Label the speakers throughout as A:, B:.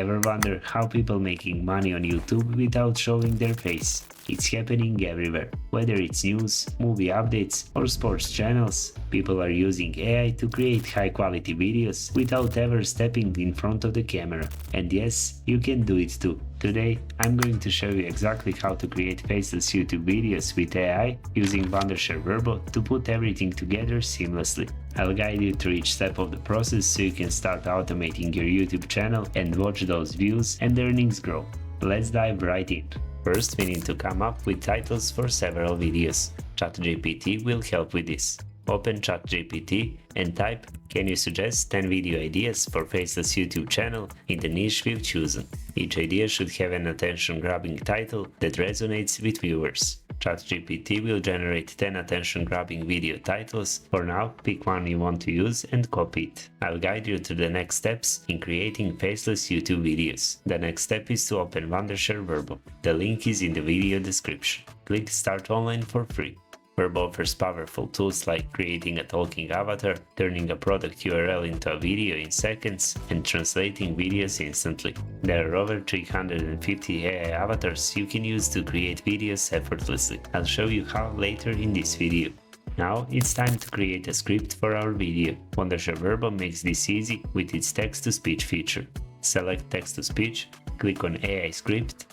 A: Ever wonder how people making money on YouTube without showing their face? It's happening everywhere. Whether it's news, movie updates, or sports channels, people are using AI to create high-quality videos without ever stepping in front of the camera. And yes, you can do it too. Today, I'm going to show you exactly how to create faceless YouTube videos with AI using Wondershare Verbo to put everything together seamlessly. I'll guide you through each step of the process so you can start automating your YouTube channel and watch those views and earnings grow. Let's dive right in. First, we need to come up with titles for several videos. ChatGPT will help with this. Open ChatGPT and type, "Can you suggest 10 video ideas for faceless YouTube channel in the niche we've chosen?" Each idea should have an attention-grabbing title that resonates with viewers. ChatGPT will generate 10 attention-grabbing video titles. For now, pick one you want to use and copy it. I'll guide you through the next steps in creating faceless YouTube videos. The next step is to open Wondershare Verbo. The link is in the video description. Click Start Online for free. Verbo offers powerful tools like creating a talking avatar, turning a product URL into a video in seconds, and translating videos instantly. There are over 350 AI avatars you can use to create videos effortlessly. I'll show you how later in this video. Now it's time to create a script for our video. Wondershare Verbo makes this easy with its text-to-speech feature. Select text-to-speech, click on AI script,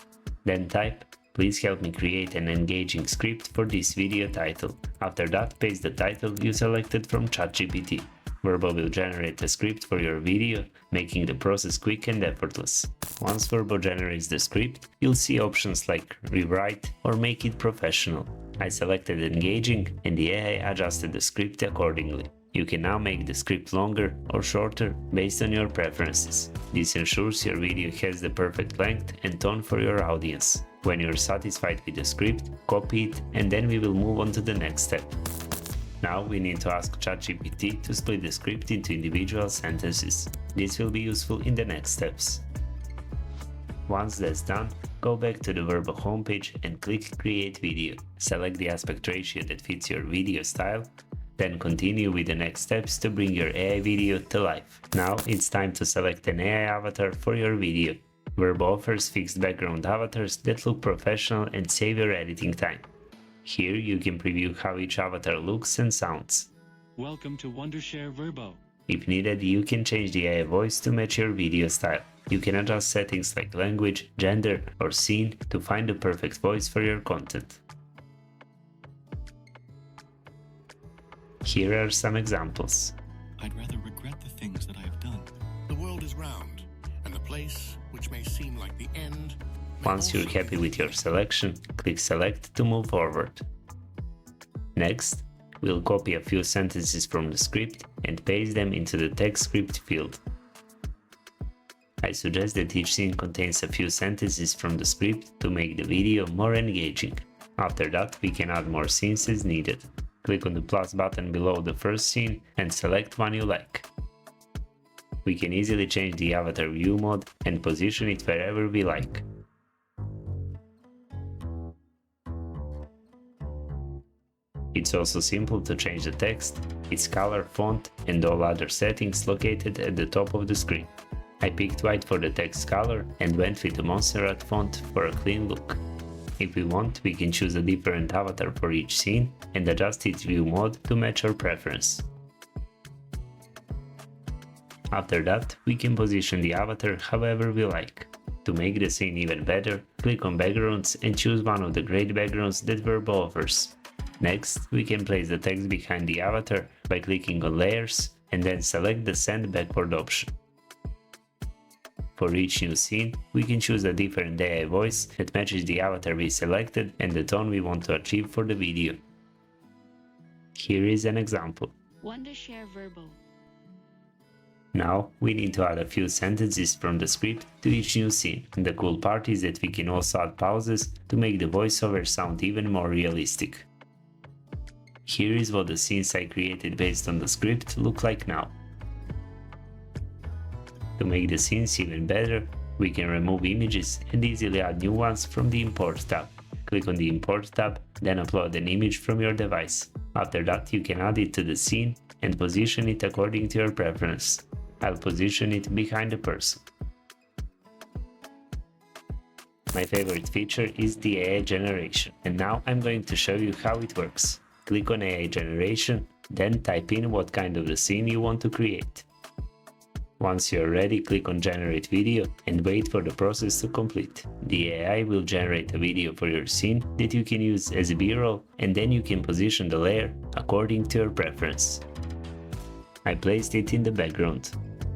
A: then type, "Please help me create an engaging script for this video title." After that, paste the title you selected from ChatGPT. Verbo will generate a script for your video, making the process quick and effortless. Once Verbo generates the script, you'll see options like rewrite or make it professional. I selected engaging and the AI adjusted the script accordingly. You can now make the script longer or shorter based on your preferences. This ensures your video has the perfect length and tone for your audience. When you're satisfied with the script, copy it and then we will move on to the next step. Now we need to ask ChatGPT to split the script into individual sentences. This will be useful in the next steps. Once that's done, go back to the Verbo homepage and click Create Video. Select the aspect ratio that fits your video style. Then continue with the next steps to bring your AI video to life. Now it's time to select an AI avatar for your video. Verbo offers fixed background avatars that look professional and save your editing time. Here you can preview how each avatar looks and sounds.
B: Welcome to Wondershare Verbo.
A: If needed, you can change the AI voice to match your video style. You can adjust settings like language, gender, or scene to find the perfect voice for your content. Here are some examples.
C: I'd rather regret the things that I have done. The world is round, and the place, which may seem like the end.
A: Once you're happy with your selection, click Select to move forward. Next, we'll copy a few sentences from the script and paste them into the text script field. I suggest that each scene contains a few sentences from the script to make the video more engaging. After that, we can add more scenes as needed. Click on the plus button below the first scene and select one you like. We can easily change the avatar view mode and position it wherever we like. It's also simple to change the text, its color, font, and all other settings located at the top of the screen. I picked white for the text color and went with the Montserrat font for a clean look. If we want, we can choose a different avatar for each scene and adjust its view mode to match our preference. After that, we can position the avatar however we like. To make the scene even better, click on Backgrounds and choose one of the great backgrounds that Verbo offers. Next, we can place the text behind the avatar by clicking on Layers and then select the Send Backward option. For each new scene, we can choose a different AI voice that matches the avatar we selected and the tone we want to achieve for the video. Here is an example.
D: Wondershare Verbo.
A: Now, we need to add a few sentences from the script to each new scene. The cool part is that we can also add pauses to make the voiceover sound even more realistic. Here is what the scenes I created based on the script look like now. To make the scenes even better, we can remove images and easily add new ones from the Import tab. Click on the Import tab, then upload an image from your device. After that, you can add it to the scene and position it according to your preference. I'll position it behind the person. My favorite feature is the AI generation, and now I'm going to show you how it works. Click on AI generation, then type in what kind of the scene you want to create. Once you are ready, click on generate video and wait for the process to complete. The AI will generate a video for your scene that you can use as a B-roll, and then you can position the layer according to your preference. I placed it in the background.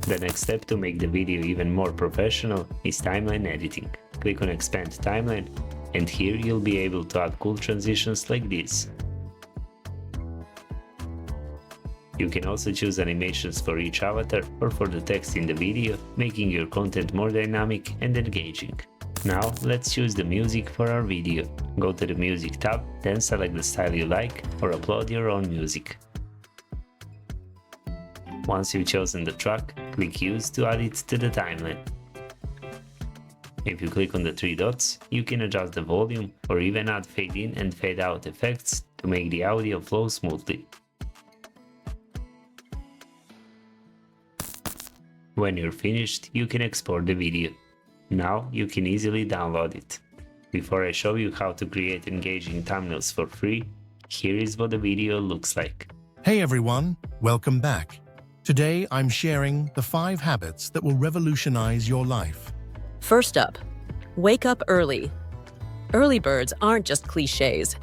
A: The next step to make the video even more professional is timeline editing. Click on expand timeline, and here you'll be able to add cool transitions like this. You can also choose animations for each avatar or for the text in the video, making your content more dynamic and engaging. Now let's choose the music for our video. Go to the music tab, then select the style you like or upload your own music. Once you've chosen the track, click use to add it to the timeline. If you click on the three dots, you can adjust the volume or even add fade in and fade out effects to make the audio flow smoothly. When you're finished, you can export the video. Now you can easily download it. Before I show you how to create engaging thumbnails for free, here is what the video looks like.
C: Hey everyone, welcome back. Today I'm sharing the 5 habits that will revolutionize your life.
D: First up, wake up early. Early birds aren't just cliches,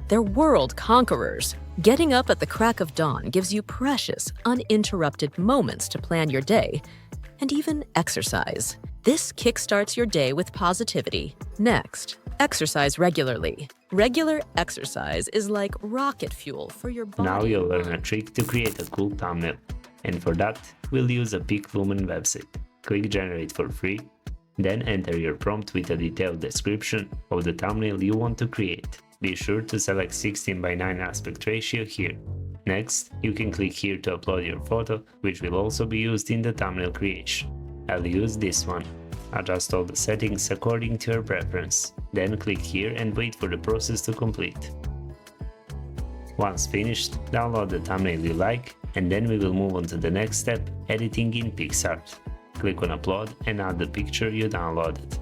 D: they're world conquerors. Getting up at the crack of dawn gives you precious, uninterrupted moments to plan your day and even exercise. This kickstarts your day with positivity. Next, exercise regularly. Regular exercise is like rocket fuel for your body.
A: Now you'll learn a trick to create a cool thumbnail. And for that, we'll use a Peak Lumen website. Click generate for free, then enter your prompt with a detailed description of the thumbnail you want to create. Be sure to select 16:9 aspect ratio here. Next, you can click here to upload your photo, which will also be used in the thumbnail creation. I'll use this one. Adjust all the settings according to your preference. Then click here and wait for the process to complete. Once finished, download the thumbnail you like, and then we will move on to the next step, editing in PicsArt. Click on upload and add the picture you downloaded.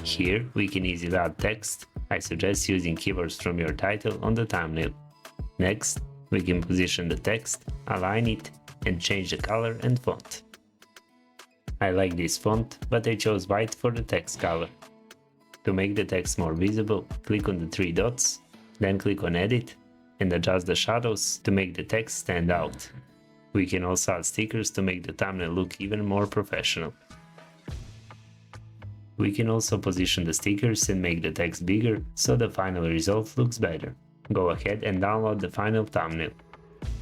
A: Here we can easily add text. I suggest using keywords from your title on the thumbnail. Next, we can position the text, align it, and change the color and font. I like this font, but I chose white for the text color. To make the text more visible, click on the 3 dots, then click on edit, and adjust the shadows to make the text stand out. We can also add stickers to make the thumbnail look even more professional. We can also position the stickers and make the text bigger so the final result looks better. Go ahead and download the final thumbnail.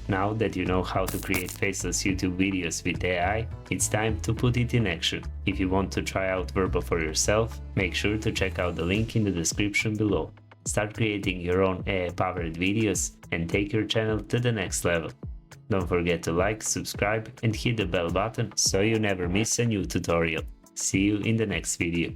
A: Now that you know how to create faceless YouTube videos with AI, it's time to put it in action. If you want to try out Verbo for yourself, make sure to check out the link in the description below. Start creating your own AI-powered videos and take your channel to the next level. Don't forget to like, subscribe, and hit the bell button so you never miss a new tutorial. See you in the next video.